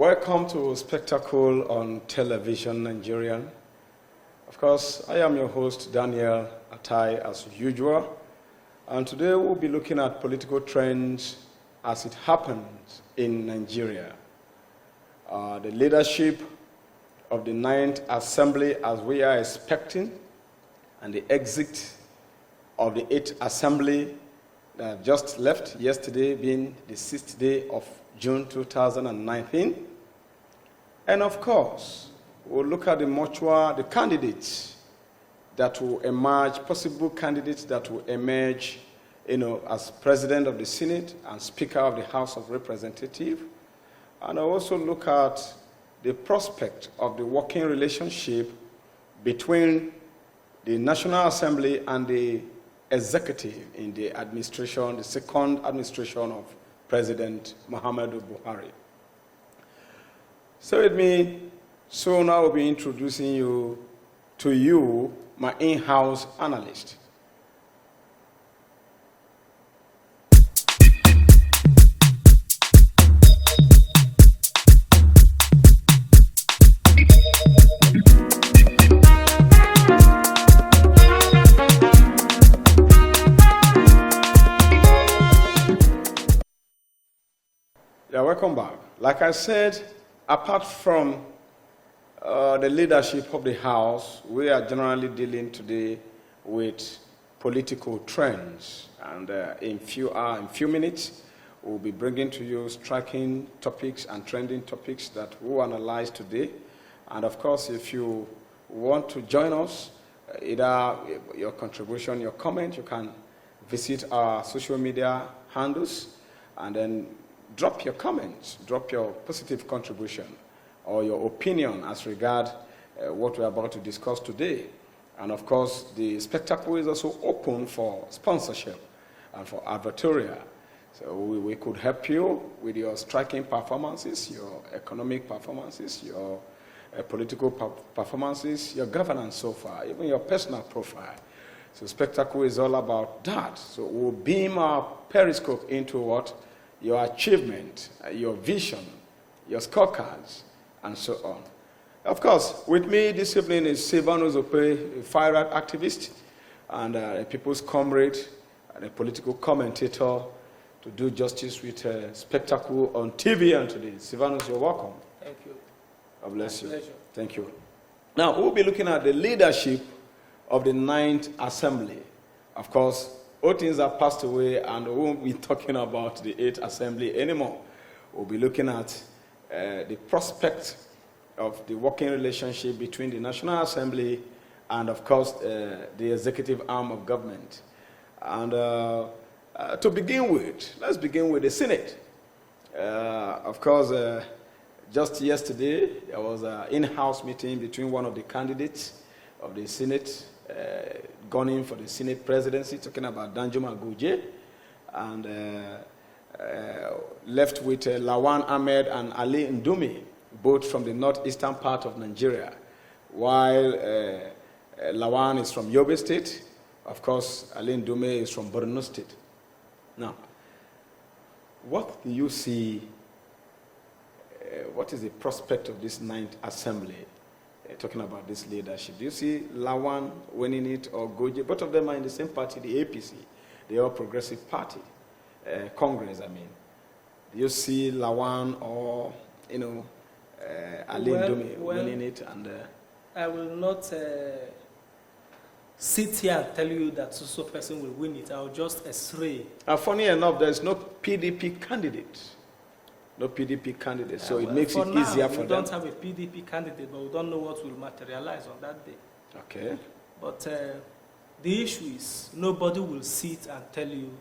Welcome to Spectacle on Television Nigerian. Of course, I am your host, Daniel Atai, as usual. And today we'll be looking at political trends as it happens in Nigeria. The leadership of the 9th Assembly, as we are expecting, and the exit of the 8th Assembly that just left yesterday, being the 6th day of June 2019. And of course, we'll look at the candidates that will emerge, possible candidates that will emerge, as President of the Senate and Speaker of the House of Representatives. And I'll also look at the prospect of the working relationship between the National Assembly and the executive in the administration, the second administration of President Muhammadu Buhari. So with me, soon I will be introducing you, my in-house analyst. Yeah, welcome back. Like I said, apart from the leadership of the House, we are generally dealing today with political trends. And in few minutes, we'll be bringing to you striking topics and trending topics that we'll analyze today. And of course, if you want to join us, either your contribution, your comment, you can visit our social media handles and then drop your comments, drop your positive contribution or your opinion as regard what we're about to discuss today. And of course, the spectacle is also open for sponsorship and for advertorial. So we could help you with your striking performances, your economic performances, your political performances, your governance so far, even your personal profile. So spectacle is all about that. So we'll beam our periscope into what? Your achievement, your vision, your scorecards, and so on. Of course, with me this evening is Silvanus Ope, a fire right activist and a people's comrade and a political commentator to do justice with spectacle on TV and today. Silvanus, you're welcome. Thank you. God bless you. Pleasure. Thank you. Now, we'll be looking at the leadership of the 9th Assembly. Of course, all things have passed away and we won't be talking about the 8th Assembly anymore. We'll be looking at the prospect of the working relationship between the National Assembly and, of course, the executive arm of government. And to begin with, let's begin with the Senate. Of course, just yesterday, there was an in-house meeting between one of the candidates of the Senate gunning for the Senate presidency, talking about Danjuma Goje, and left with Lawan Ahmed and Ali Ndume, both from the northeastern part of Nigeria, while Lawan is from Yobe State. Of course, Ali Ndume is from Borno State. Now, what do you see, what is the prospect of this 9th Assembly? Talking about this leadership. Do you see Lawan winning it or Goje? Both of them are in the same party, the APC, the All Progressive Party, Congress, I mean. Do you see Lawan or, Ali Ndume winning it? And I will not sit here and tell you that so person will win it. I will just stray. Funny enough, there's no PDP candidate. No PDP candidate, so it makes it easier for them. We don't have a PDP candidate, but we don't know what will materialize on that day. Okay. But the issue is nobody will sit and tell you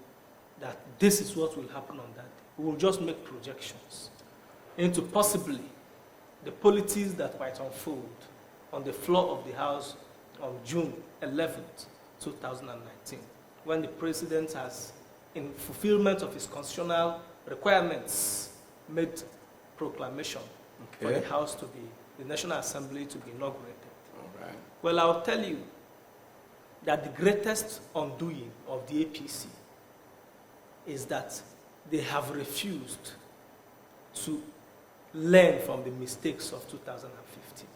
that this is what will happen on that day. We will just make projections into possibly the politics that might unfold on the floor of the House on June 11th, 2019, when the President has, in fulfillment of his constitutional requirements, made proclamation for the House to be, the National Assembly to be inaugurated. All right. Well, I'll tell you that the greatest undoing of the APC is that they have refused to learn from the mistakes of 2015.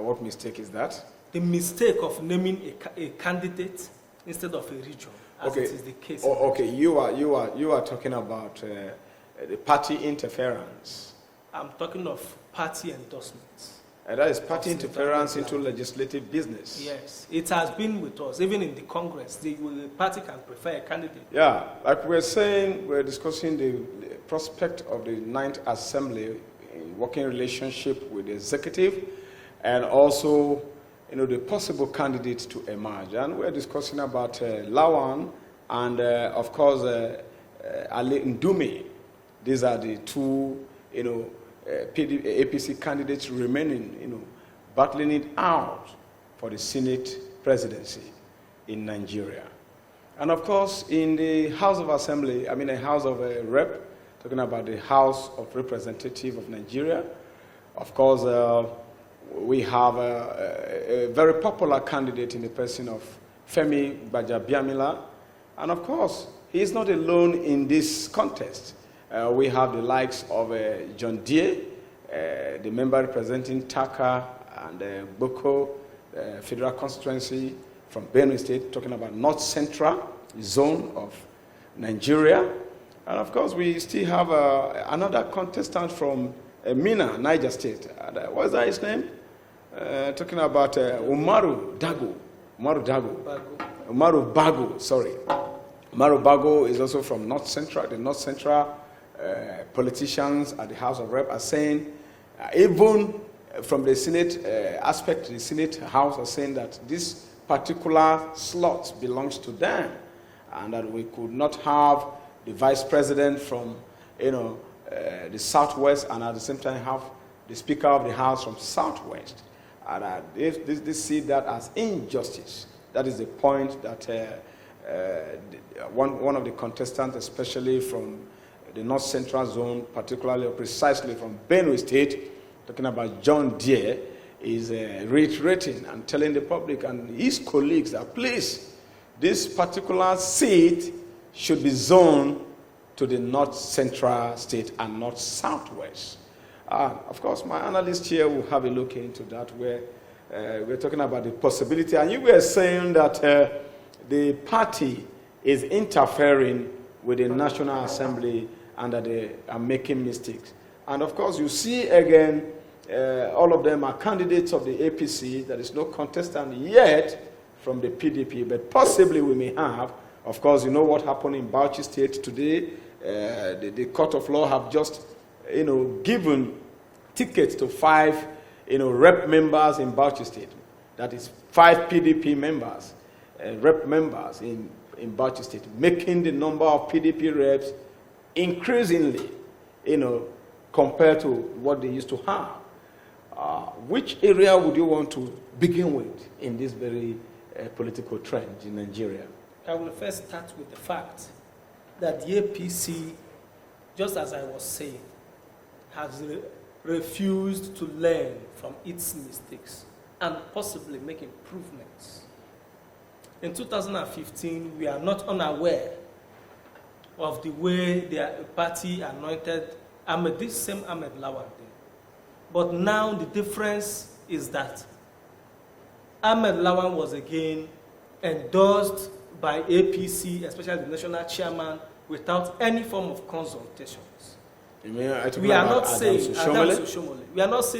What mistake is that? The mistake of naming a candidate instead of a region, as it is the case. Oh, okay, you are talking about the party interference. I'm talking of party endorsements. And that is party interference into legislative business. Yes, it has been with us. Even in the Congress, the party can prefer a candidate. Yeah, like we're saying, we're discussing the prospect of the 9th Assembly in working relationship with the executive, and also, the possible candidates to emerge. And we're discussing about Lawan and, of course, Ali Ndume. These are the two, APC candidates remaining, battling it out for the Senate presidency in Nigeria. And of course, in the House of Assembly, the House of Rep, talking about the House of Representatives of Nigeria, of course, we have a very popular candidate in the person of Femi Gbajabiamila. And of course, he is not alone in this contest. We have the likes of John Deere, the member representing Taka and Boko Federal Constituency from Benue State, talking about North Central zone of Nigeria. And of course, we still have another contestant from Mina, Niger State. What is that his name? Talking about Umaru Bago, sorry. Umaru Bago is also from North Central. The North Central politicians at the House of Rep are saying, even from the Senate aspect, the Senate House are saying that this particular slot belongs to them, and that we could not have the vice president from, the Southwest, and at the same time have the Speaker of the House from Southwest. And they see that as injustice. That is the point that one of the contestants, especially from the North Central zone, particularly or precisely from Benue State, talking about John Deere, is reiterating and telling the public and his colleagues that please, this particular seat should be zoned to the North Central state and not Southwest. Of course, my analyst here will have a look into that, where we're talking about the possibility. And you were saying that the party is interfering with the National Assembly and that they are making mistakes. And of course, you see again, all of them are candidates of the APC. There is no contestant yet from the PDP, but possibly we may have. Of course, you know what happened in Bauchi State today. The Court of Law have just, given tickets to 5, rep members in Bauchi State. That is 5 PDP members, rep members in Bauchi State, making the number of PDP reps increasingly, compared to what they used to have. Which area would you want to begin with in this very political trend in Nigeria? I will first start with the fact that the APC, just as I was saying, has refused to learn from its mistakes and possibly make improvements. In 2015, we are not unaware of the way the party anointed this same Ahmed Lawan. But now the difference is that Ahmed Lawan was again endorsed by APC, especially the national chairman, without any form of consultations. We are not saying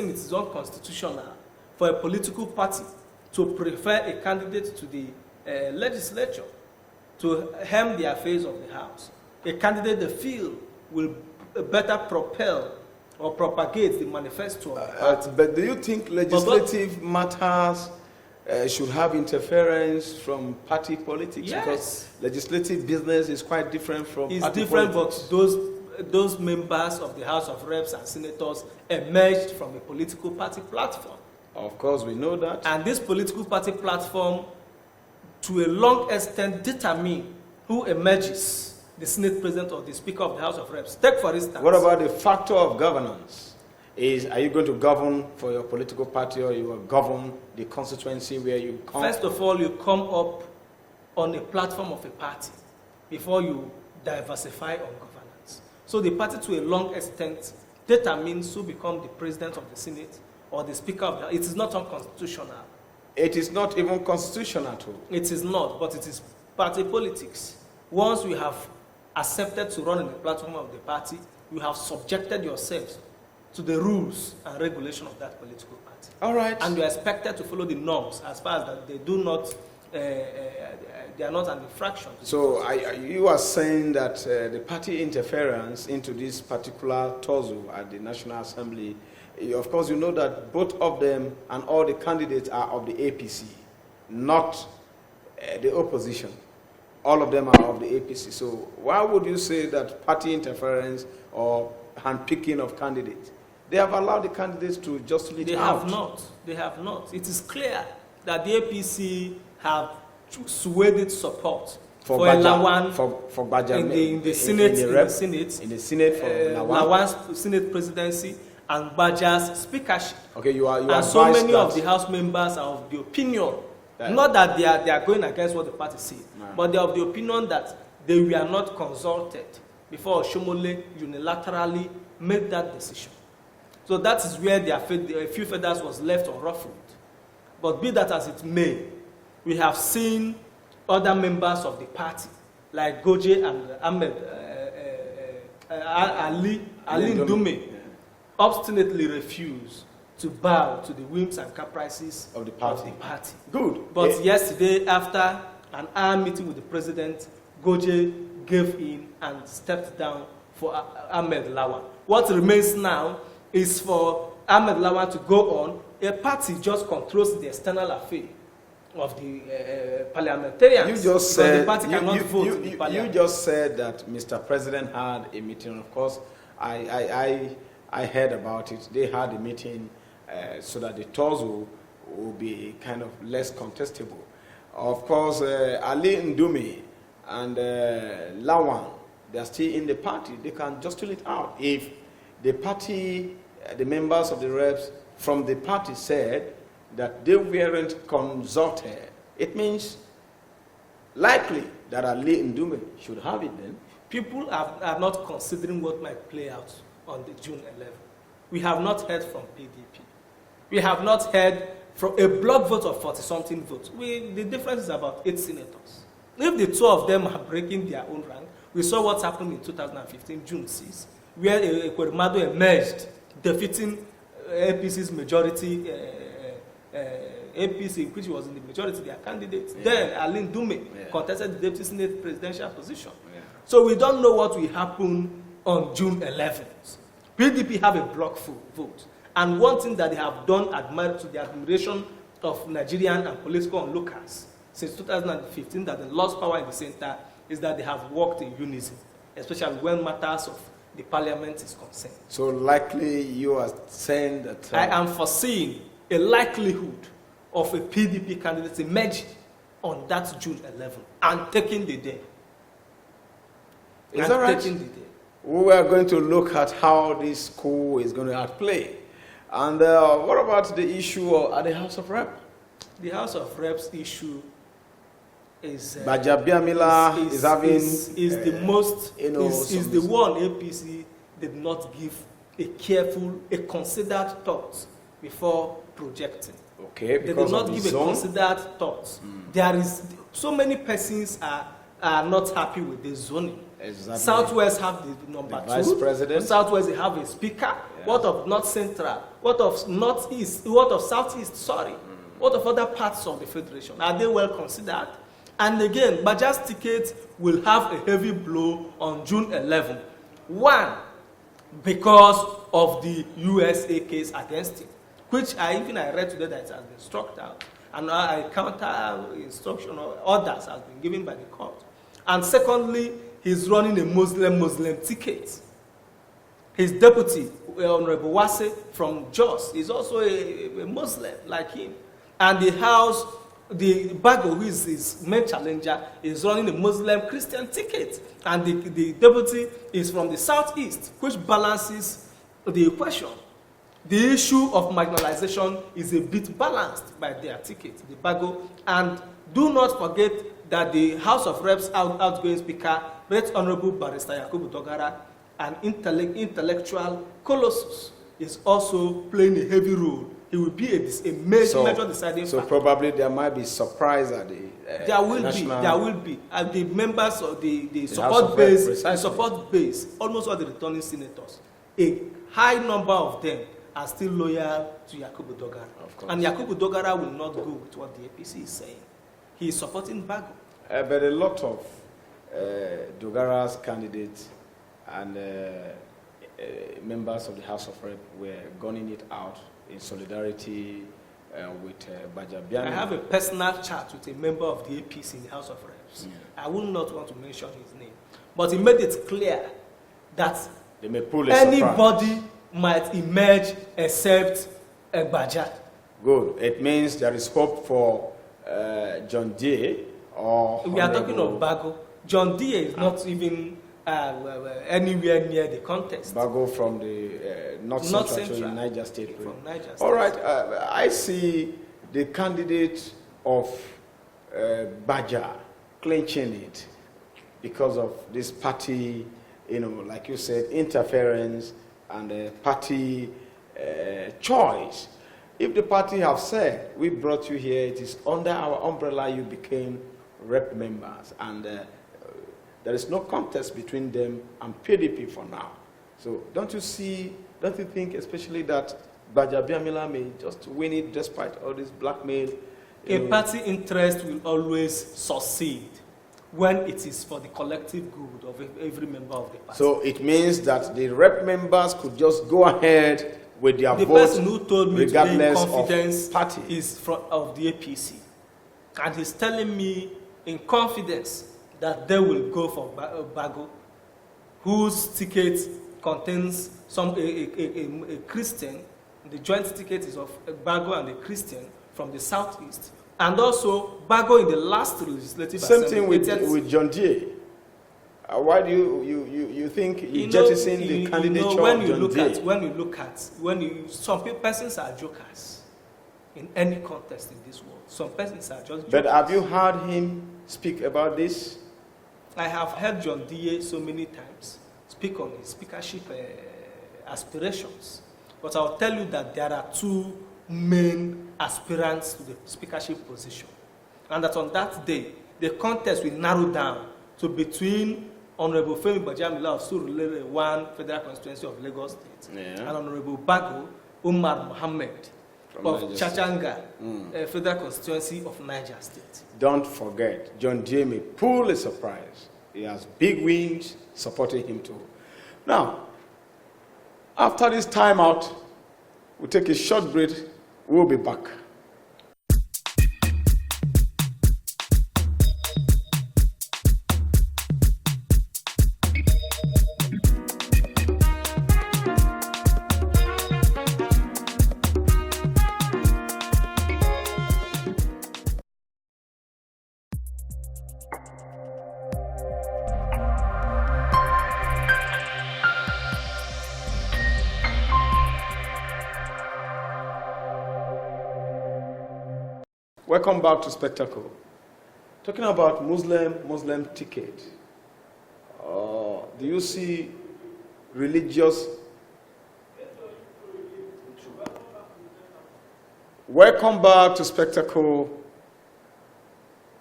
it is unconstitutional for a political party to prefer a candidate to the legislature to hem the affairs of the House. A candidate they feel will better propel or propagate the manifesto of the party. But do you think legislative matters should have interference from party politics? Yes. Because legislative business is quite different from it's party different, politics. But those members of the House of Reps and Senators emerged from a political party platform. Of course, we know that. And this political party platform, to a long extent, determine who emerges the Senate President or the Speaker of the House of Reps. Take, for instance. What about the factor of governance? Are you going to govern for your political party, or you will govern the constituency where you come? First of all, you come up on a platform of a party before you diversify on governance. So the party, to a long extent, determines who becomes the president of the Senate or the Speaker of the House. It is not unconstitutional. It is not even constitutional too. It is not, but it is party politics. Once you have accepted to run in the platform of the party, you have subjected yourselves to the rules and regulation of that political party. All right. And you are expected to follow the norms as far as that they do not, they are not an infraction. So you are saying that the party interference into this particular tussle at the National Assembly, of course you know that both of them and all the candidates are of the APC, not the opposition. All of them are of the APC. So why would you say that party interference or handpicking of candidates? They have allowed the candidates to just lead out. Have not. They have not. It is clear that the APC have swayed its support for Lawan for Baja in the Senate, in the Senate for Lawan's Senate presidency and Baja's speakership. Okay, you are and so many of the House members are of the opinion, not that they are going against what the party said, but they are of the opinion that they were not consulted before Oshomole unilaterally made that decision. So that is where a few feathers was left unruffled. But be that as it may, we have seen other members of the party, like Goje and Ahmed Ali Ndume, obstinately refuse to bow to the whims and caprices of the party. Good. But yesterday, after an hour meeting with the president, Goje gave in and stepped down for Ahmed Lawan. What remains now is for Ahmed Lawan to go on. A party just controls the external affair of the parliamentarians. You just said the party cannot vote in the parliament. You just said that Mr. President had a meeting. Of course, I heard about it. They had a meeting so that the tussle will be kind of less contestable. Of course, Ali Ndume and Lawan, they are still in the party. They can just fill it out. If the party, the members of the reps from the party said that they weren't consulted, it means likely that Ali Ndume should have it then. People are not considering what might play out on the June 11th. We have not heard from PDP. We have not heard from a block vote of 40-something votes. The difference is about 8 senators. If the 2 of them are breaking their own rank, we saw what happened in 2015, June 6, where Ekweremadu emerged, defeating APC's majority, APC, which was in the majority, their candidates. Yeah. Then Ali Ndume contested the Deputy Senate presidential position. Yeah. So we don't know what will happen on June 11th. PDP have a block vote. And one thing that they have done to the admiration of Nigerian and political onlookers since 2015, that they lost power in the center, is that they have worked in unison, especially when matters of the parliament is concerned. So likely you are saying that... I am foreseeing a likelihood of a PDP candidate emerging on that June 11th and taking the day. Is that right? Taking the day. We are going to look at how this coup is going to play. And what about the issue at the House of Reps? The House of Reps issue is Bajabiamila is having is the one APC did not give a careful, a considered thought before projecting. Okay, they did not give a considered thought. There is so many persons are not happy with the zoning. Exactly. Southwest have the number the vice president. Southwest they have a speaker. Yes. What of North Central? What of Northeast? What of Southeast? Sorry. What of other parts of the federation? Are they well considered? And again, Baja's ticket will have a heavy blow on June 11. One, because of the USA case against him, which I read today that it has been struck out, and a counter instruction or orders has been given by the court. And secondly, he's running a Muslim ticket. His deputy, Honorable Wase from Jos, is also a Muslim like him. And the House, the Bago, who is his main challenger, is running a Muslim Christian ticket. And the deputy is from the Southeast, which balances the equation. The issue of marginalization is a bit balanced by their ticket, the Bago. And do not forget that the House of Reps outgoing Speaker, Right Honorable Barrister Yakubu Dogara, an intellectual colossus, is also playing a heavy role. He will be a major deciding factor. So probably there might be surprise at the there will be. And the members of the support base, almost all the returning senators, a high number of them are still loyal to Yakubu Dogara. And Yakubu Dogara will not go with what the APC is saying. He is supporting Bago. But a lot of Dogara's candidates and members of the House of Rep were gunning it out in solidarity with Bajabiamila. I have a personal chat with a member of the APC in the House of Reps. I would not want to mention his name. But he made it clear that they may pull anybody might emerge except Baja. Good. It means there is hope for John Jay or... We are talking of Bago. John Jay is not even anywhere near the contest. Bago from the North Central Niger State. From Niger State. All right. I see the candidate of Baja clinching it because of this party, like you said, interference and party choice. If the party have said, we brought you here, it is under our umbrella you became rep members, and there is no contest between them and PDP for now. So don't you think especially that Bajabiamila may just win it despite all this blackmail? A party interest will always succeed when it is for the collective good of every member of the party. So it means that the rep members could just go ahead with their vote. The person who told me today in confidence of party is of the APC. And he's telling me in confidence that they will go for Bago, whose ticket contains a Christian. The joint ticket is of Bago and a Christian from the southeast. And also Bago in the last legislative assembly. Same thing with John Jay. Why do you think you jettison the candidature of John Jay? Some persons are jokers in any contest in this world. Some persons are just jokers. But have you heard him speak about this? I have heard John Jay so many times speak on his speakership aspirations. But I'll tell you that there are two main aspirants to the speakership position. And that on that day, the contest will narrow down to between Honorable Femi Bajabiamila of Surulere 1 Federal Constituency of Lagos State and Honorable Bago Umar Mohammed of Chachanga Federal Constituency of Niger State. Don't forget, John Jay may pull a surprise. He has big wings supporting him too. Now, after this timeout, we'll take a short break. We'll be back. Welcome back to Spectacle. Talking about Muslim ticket. Do you see religious? Welcome back to Spectacle.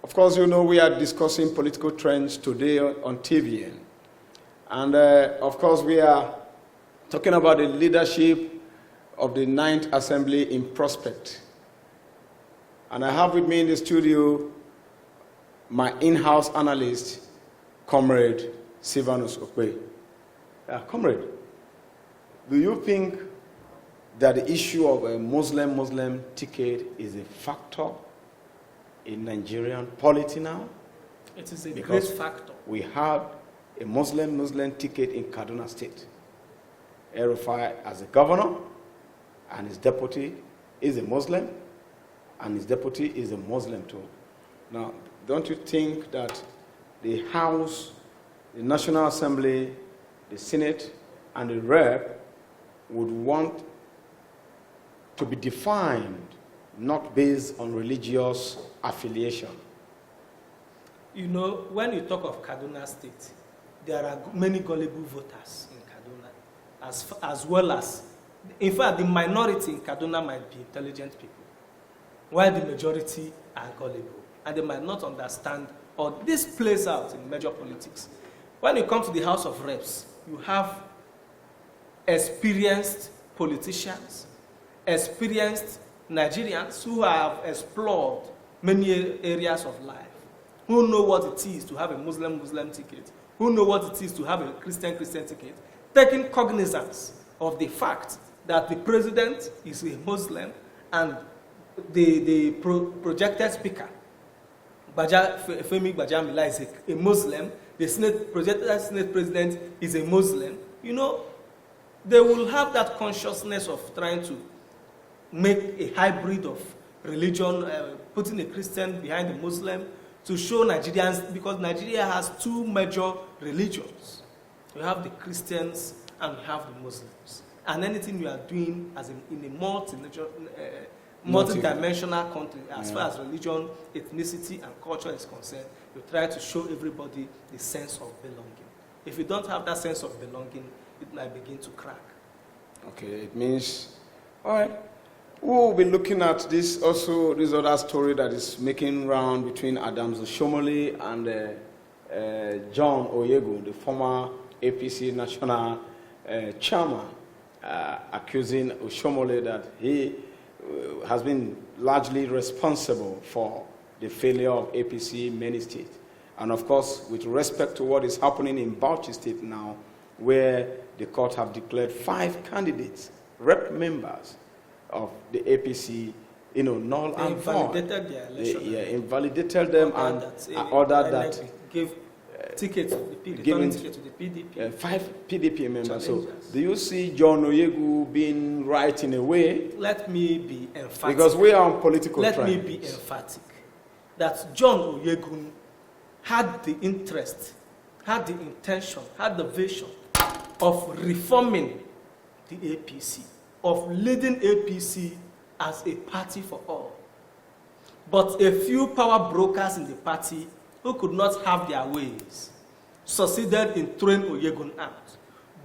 Of course, you know we are discussing political trends today on TVN. And of course, we are talking about the leadership of the 9th Assembly in prospect. And I have with me in the studio my in-house analyst, Comrade Silvanus Okwe. Comrade, do you think that the issue of a Muslim ticket is a factor in Nigerian polity now? It is a great factor. We have a Muslim ticket in Kaduna State. El-Rufai as a governor, and his deputy is a Muslim, and his deputy is a Muslim too. Now, don't you think that the House, the National Assembly, the Senate, and the Rep would want to be defined not based on religious affiliation? You know, when you talk of Kaduna State, there are many gullible voters in as well as, in fact, the minority in Kaduna might be intelligent people, while the majority are gullible, and they might not understand, or this plays out in major politics. When you come to the House of Reps, you have experienced politicians, experienced Nigerians who have explored many areas of life, who know what it is to have a Muslim ticket, who know what it is to have a Christian ticket, taking cognizance of the fact that the president is a Muslim and the projected speaker, Femi Gbajamila, is a Muslim, the projected Senate president is a Muslim, you know, they will have that consciousness of trying to make a hybrid of religion, putting a Christian behind a Muslim, to show Nigerians, because Nigeria has two major religions. You have the Christians and you have the Muslims. And anything you are doing in a multi-dimensional country, as far as religion, ethnicity, and culture is concerned, you try to show everybody the sense of belonging. If you don't have that sense of belonging, it might begin to crack. Okay, it means, all right. We'll be looking at this other story that is making round between Adams Oshomole and John Oyego, the former APC national chairman, accusing Oshomole that he has been largely responsible for the failure of APC in many states. And of course, with respect to what is happening in Bauchi State now, where the court have declared 5 candidates, rep members of the APC, you know, null and void. Invalidated their election. Invalidated them and ordered that give tickets to the PDP. 5 PDP members. So, do you see John Oyegu being right in a way? Let me be emphatic. Because we are on political Let trials. me be emphatic that John Oyegu had the interest, had the intention, had the vision of reforming the APC, of leading APC as a party for all. But a few power brokers in the party who could not have their ways succeeded in throwing Oyegun out,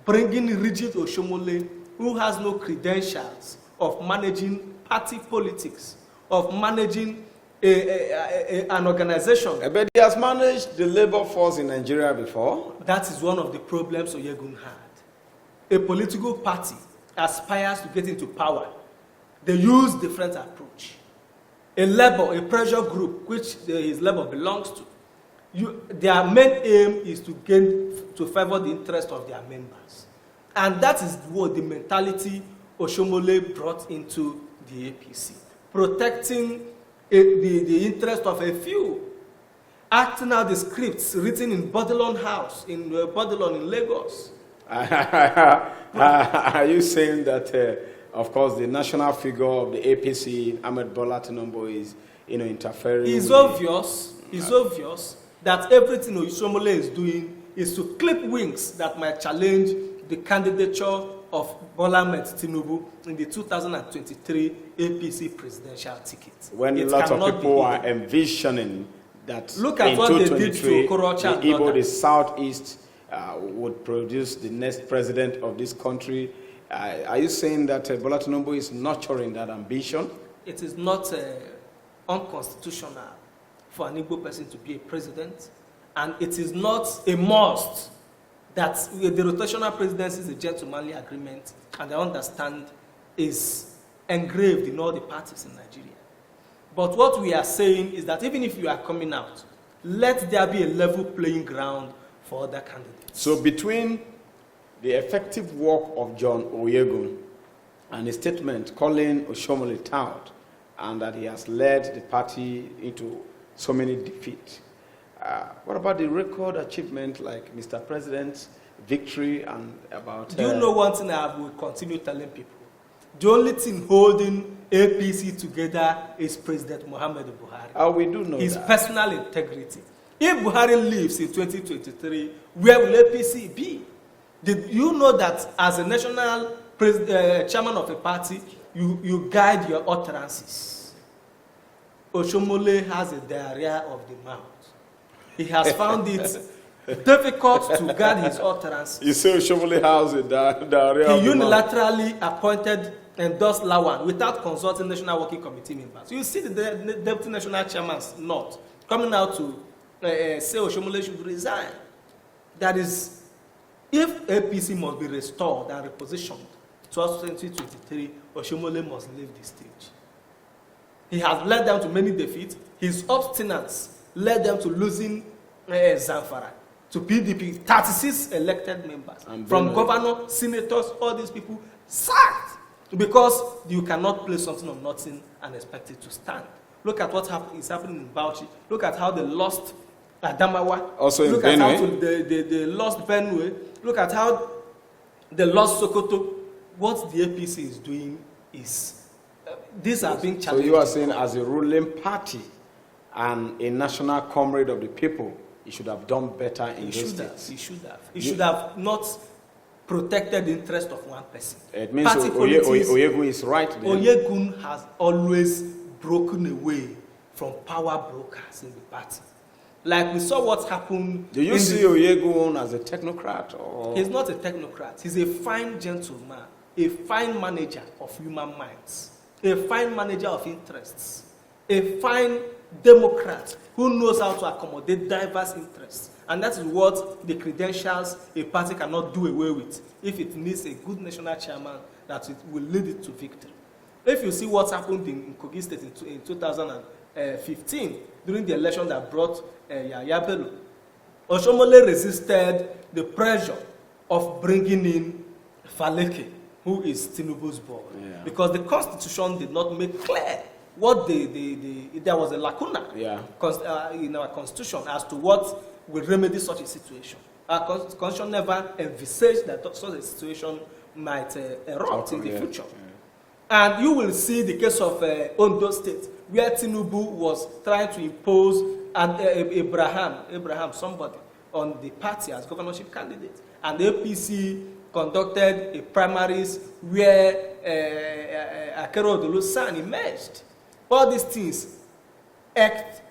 bringing rigid Oshomole, who has no credentials of managing party politics, of managing an organization. But he has managed the labor force in Nigeria before. That is one of the problems Oyegun had. A political party aspires to get into power. They use different approach. A pressure group, which his labor belongs to, their main aim is to favor the interest of their members. And that is what the mentality Oshomole brought into the APC. Protecting the interest of a few. Acting out the scripts written in Bodilon House, in Bodilon in Lagos. Are you saying that, of course, the national figure of the APC, Ahmed Bola Tinubu, is, interfering? It's obvious that everything Oshomole is doing is to clip wings that might challenge the candidature of Bola Ahmed Tinubu in the 2023 APC presidential ticket. When a lot of people are envisioning that look at what they did to Korocha, the Igbo, the Southeast, would produce the next president of this country. Are you saying that Bola Tinubu is nurturing that ambition? It is not unconstitutional for an Igbo person to be a president, and it is not a must that the rotational presidency is a gentlemanly agreement, and I understand is engraved in all the parties in Nigeria. But what we are saying is that even if you are coming out, let there be a level playing ground for other candidates. So between the effective work of John Oyegu and a statement calling Oshomole tout, and that he has led the party into so many defeats, what about the record achievement like Mr. President's victory and about... Do you know one thing I will continue telling people? The only thing holding APC together is President Muhammadu Buhari. We do know his that. Personal integrity. If Buhari leaves in 2023, where will APC be? Did you know that as a national chairman of a party, you guide your utterances? Oshomole has a diarrhea of the mouth. He has found it difficult to guard his utterances. You say Oshomole House in the area He of the man. unilaterally appointed endorsed Lawan without consulting National Working Committee members. You see the Deputy National Chairman's note coming out to say Oshomole should resign. That is, if APC must be restored and repositioned towards 2023, Oshomole must leave the stage. He has led them to many defeats. His obstinance led them to losing Zamfara, to PDP, 36 elected members. From governor, senators, all these people sacked because you cannot place something on nothing and expect it to stand. Look at what is happening in Bauchi. Look at how they lost Adamawa. Also in Look Benue. at how they lost Benue. Look at how they lost Sokoto. What the APC is doing is, these are being challenged. So you are saying as a ruling party and a national comrade of the people, he should have done better in those states. He should have. He should have not protected the interest of one person. It means Oyegun is right there. Oyegun has always broken away from power brokers in the party. Like we saw what happened. Do you see Oyegun as a technocrat? Or? He's not a technocrat. He's a fine gentleman, a fine manager of human minds, a fine manager of interests, a fine Democrat who knows how to accommodate diverse interests. And that is what the credentials a party cannot do away with if it needs a good national chairman that it will lead it to victory. If you see what happened in Kogi State in 2015, during the election that brought Yaya Bello, Oshomole resisted the pressure of bringing in Faleke, who is Tinubu's boy, because the constitution did not make clear what there was a lacuna in our constitution as to what will remedy such a situation. Our constitution never envisaged that such a situation might erupt in the future. And you will see the case of Ondo State, where Tinubu was trying to impose Abraham, somebody, on the party as governorship candidate. And the APC conducted a primaries where Akero Odolo's son emerged. All these things irked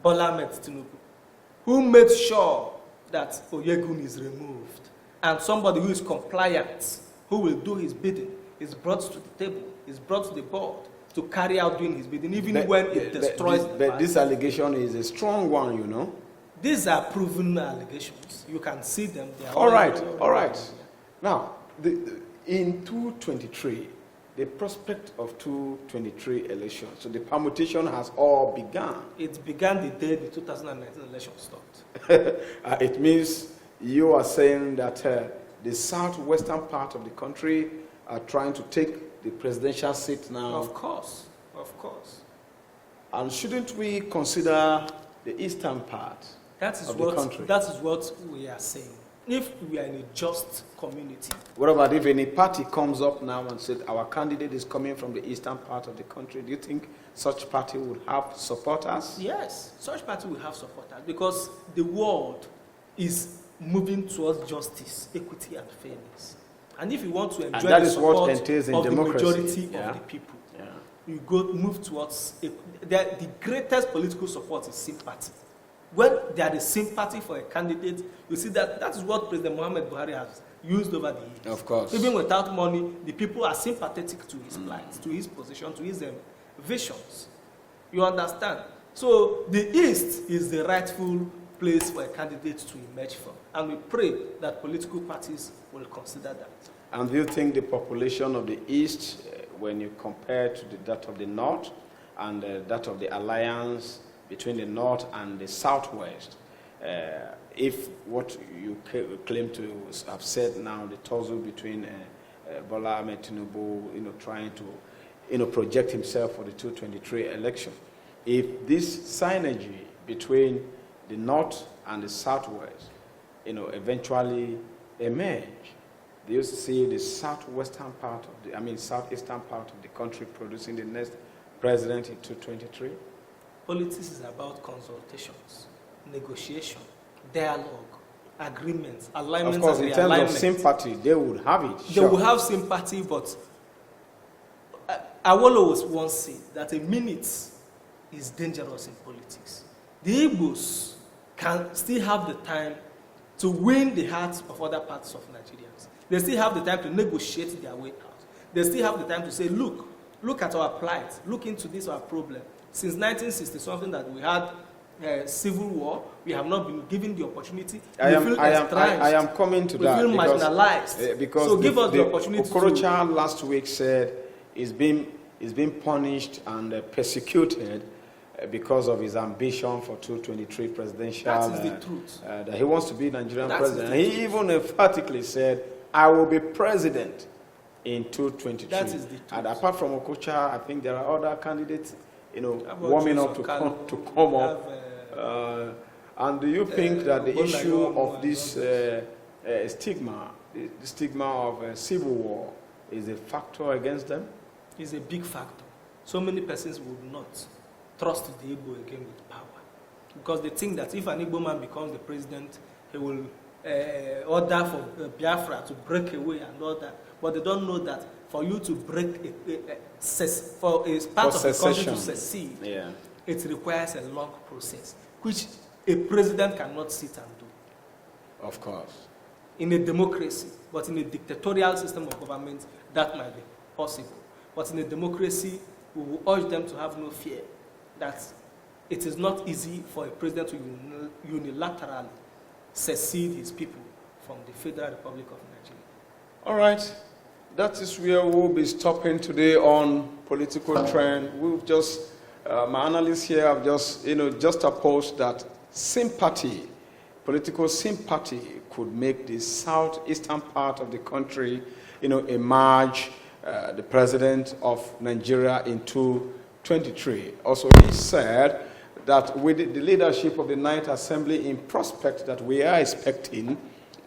Bola Ahmed Tinubu, who made sure that Oyegun is removed. And somebody who is compliant, who will do his bidding, is brought to the table, is brought to the board to carry out doing his bidding, even when it destroys the party. This allegation is a strong one, you know. These are proven allegations. You can see them. They are all right. Now, in 2023, the prospect of 2023 elections, so the permutation has all begun. It began the day the 2019 election stopped. It means you are saying that the southwestern part of the country are trying to take the presidential seat now. Of course. And shouldn't we consider the eastern part of the country? That is what we are saying. If we are in a just community. What about if any party comes up now and says our candidate is coming from the eastern part of the country? Do you think such party would have supporters? Yes, such party will have supporters because the world is moving towards justice, equity, and fairness. And if you want to enjoy the support of the majority of the people, you move towards the greatest political support is sympathy. When there is sympathy for a candidate, you see that is what President Muhammad Buhari has used over the years. Of course. Even without money, the people are sympathetic to his plight, to his position, to his visions. You understand? So the East is the rightful place for a candidate to emerge from. And we pray that political parties will consider that. And do you think the population of the East, when you compare to that of the North and that of the alliance between the North and the Southwest, if what you claim to have said now, the tussle between Bola Ahmed Tinubu, trying to, project himself for the 2023 election, if this synergy between the North and the Southwest, eventually emerge, do you see the southeastern part of the country producing the next president in 2023? Politics is about consultations, negotiation, dialogue, agreements, alignments. Of course, in terms of sympathy, they would have it. They will have sympathy, but Awolowo once said that a minute is dangerous in politics. The Igbos can still have the time to win the hearts of other parts of Nigerians. They still have the time to negotiate their way out. They still have the time to say, look at our plight, look into this, our problem. Since 1960 something that we had civil war, we have not been given the opportunity. I am coming to that. We feel marginalized. Because so give us the opportunity. Okorocha last week said he's been punished and persecuted because of his ambition for 2023 presidential. That is the truth. That he wants to be Nigerian president. He even emphatically said, "I will be president in 2023." That is the truth. And apart from Okorocha, I think there are other candidates, warming up to come up. And do you think that the issue of this stigma, the stigma of civil war, is a factor against them? It's a big factor. So many persons would not trust the Igbo again with power, because they think that if an Igbo man becomes the president, he will order for Biafra to break away and all that. But they don't know that for you to break for a part of the country to secede, it requires a long process, which a president cannot sit and do. Of course. In a democracy, but in a dictatorial system of government, that might be possible. But in a democracy, we will urge them to have no fear that it is not easy for a president to unilaterally secede his people from the Federal Republic of Nigeria. All right. That is where we'll be stopping today on political trend. We've just, my analysts here have just opposed that sympathy, political sympathy could make the southeastern part of the country, emerge the president of Nigeria in 2023. Also, he said that with the leadership of the 9th Assembly in prospect that we are expecting,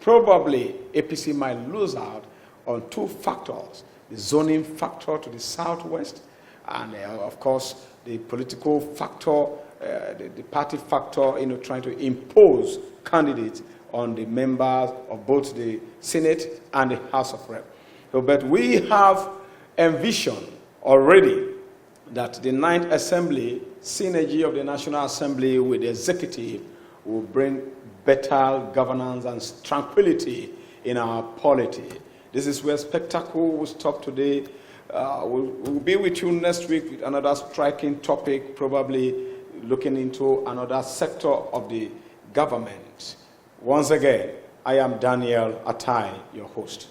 probably APC might lose out on two factors: the zoning factor to the southwest, and of course the political factor, the party factor, trying to impose candidates on the members of both the Senate and the House of Reps. So, but we have envisioned already that the 9th Assembly, synergy of the National Assembly with the executive, will bring better governance and tranquility in our polity. This is where Spectacle will stop today. We'll be with you next week with another striking topic, probably looking into another sector of the government. Once again, I am Daniel Atai, your host.